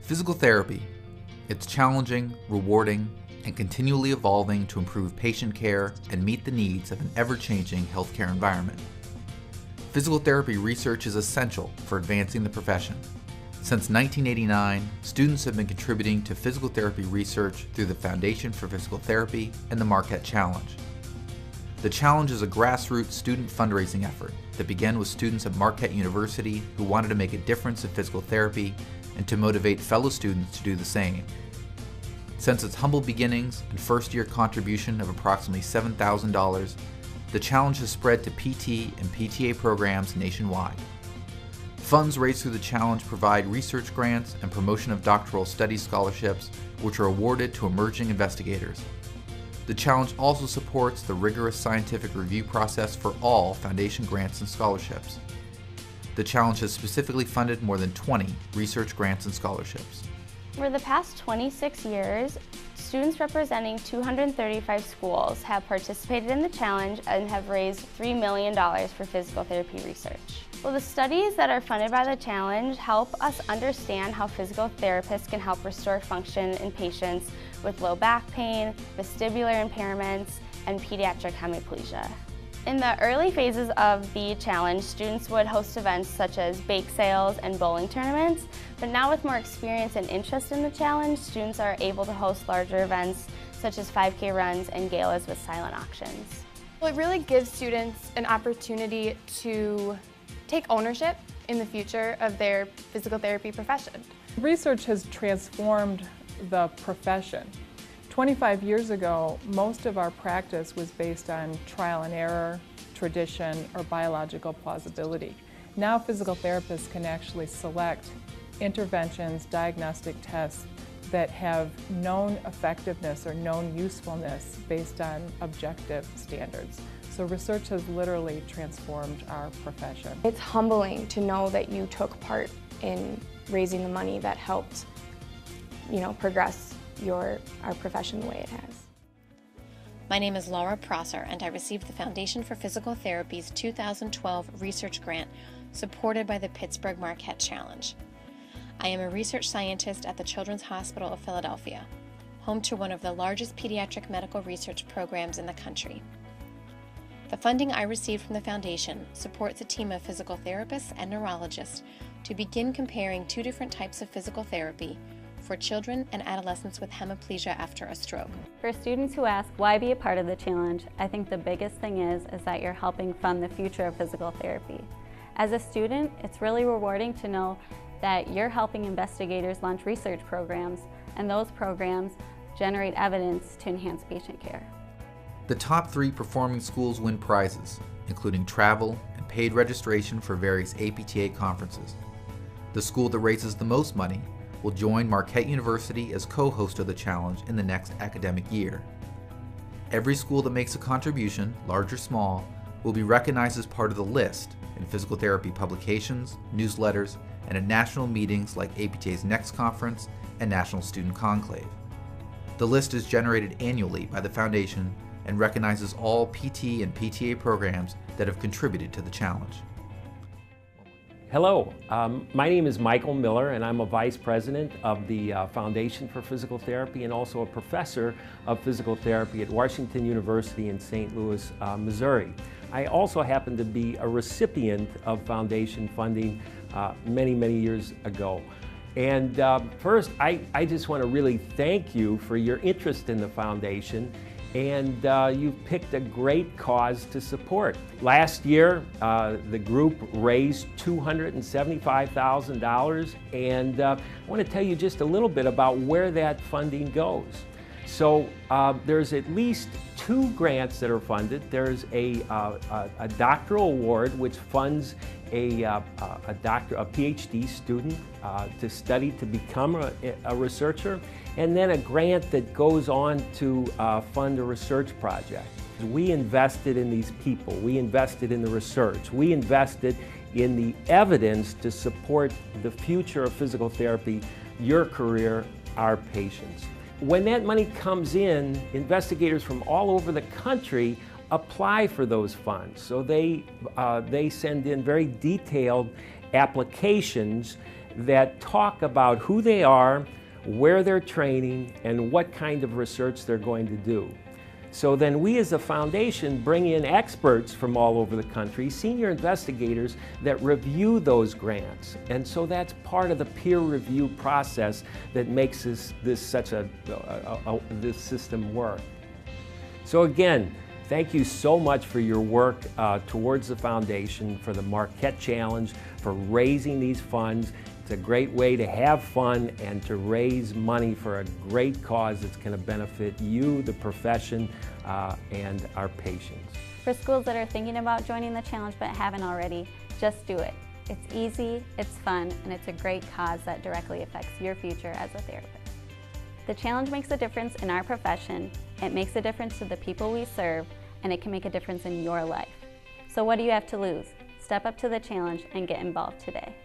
Physical therapy. It's challenging, rewarding, and continually evolving to improve patient care and meet the needs of an ever-changing healthcare environment. Physical therapy research is essential for advancing the profession. Since 1989, students have been contributing to physical therapy research through the Foundation for Physical Therapy and the Marquette Challenge. The Challenge is a grassroots student fundraising effort that began with students at Marquette University who wanted to make a difference in physical therapy and to motivate fellow students to do the same. Since its humble beginnings and first-year contribution of approximately $7,000, the Challenge has spread to PT and PTA programs nationwide. Funds raised through the Challenge provide research grants and promotion of doctoral study scholarships, which are awarded to emerging investigators. The Challenge also supports the rigorous scientific review process for all foundation grants and scholarships. The Challenge has specifically funded more than 20 research grants and scholarships. For the past 26 years, students representing 235 schools have participated in the Challenge and have raised $3 million for physical therapy research. Well, the studies that are funded by the Challenge help us understand how physical therapists can help restore function in patients with low back pain, vestibular impairments, and pediatric hemiplegia. In the early phases of the Challenge, students would host events such as bake sales and bowling tournaments, but now with more experience and interest in the Challenge, students are able to host larger events such as 5K runs and galas with silent auctions. Well, it really gives students an opportunity to take ownership in the future of their physical therapy profession. Research has transformed the profession. 25 years ago, most of our practice was based on trial and error, tradition, or biological plausibility. Now physical therapists can actually select interventions, diagnostic tests that have known effectiveness or known usefulness based on objective standards. So research has literally transformed our profession. It's humbling to know that you took part in raising the money that helped, progress our profession the way it has. My name is Laura Prosser, and I received the Foundation for Physical Therapy's 2012 research grant supported by the Pittsburgh-Marquette Challenge. I am a research scientist at the Children's Hospital of Philadelphia, home to one of the largest pediatric medical research programs in the country. The funding I received from the Foundation supports a team of physical therapists and neurologists to begin comparing two different types of physical therapy for children and adolescents with hemiplegia after a stroke. For students who ask why be a part of the Challenge, I think the biggest thing is that you're helping fund the future of physical therapy. As a student, it's really rewarding to know that you're helping investigators launch research programs, and those programs generate evidence to enhance patient care. The top 3 performing schools win prizes, including travel and paid registration for various APTA conferences. The school that raises the most money will join Marquette University as co-host of the Challenge in the next academic year. Every school that makes a contribution, large or small, will be recognized as part of the list in physical therapy publications, newsletters, and at national meetings like APTA's Next Conference and National Student Conclave. The list is generated annually by the Foundation and recognizes all PT and PTA programs that have contributed to the Challenge. Hello, my name is Michael Miller, and I'm a Vice President of the Foundation for Physical Therapy and also a Professor of Physical Therapy at Washington University in St. Louis, Missouri. I also happen to be a recipient of Foundation funding many years ago. And first, I just want to really thank you for your interest in the Foundation, and you've picked a great cause to support. Last year, the group raised $275,000, and I want to tell you just a little bit about where that funding goes. So there's at least 2 grants that are funded. There's a doctoral award which funds a PhD student to study to become a researcher, and then a grant that goes on to fund a research project. We invested in these people, we invested in the research, we invested in the evidence to support the future of physical therapy, your career, our patients. When that money comes in, investigators from all over the country apply for those funds. So they send in very detailed applications, that talk about who they are, where they're training, and what kind of research they're going to do. So then we as a foundation bring in experts from all over the country, senior investigators that review those grants. And so that's part of the peer review process that makes this system work. So again, thank you so much for your work towards the foundation, for the Marquette Challenge, for raising these funds. It's a great way to have fun and to raise money for a great cause that's going to benefit you, the profession, and our patients. For schools that are thinking about joining the challenge but haven't already, just do it. It's easy, it's fun, and it's a great cause that directly affects your future as a therapist. The challenge makes a difference in our profession, it makes a difference to the people we serve, and it can make a difference in your life. So what do you have to lose? Step up to the challenge and get involved today.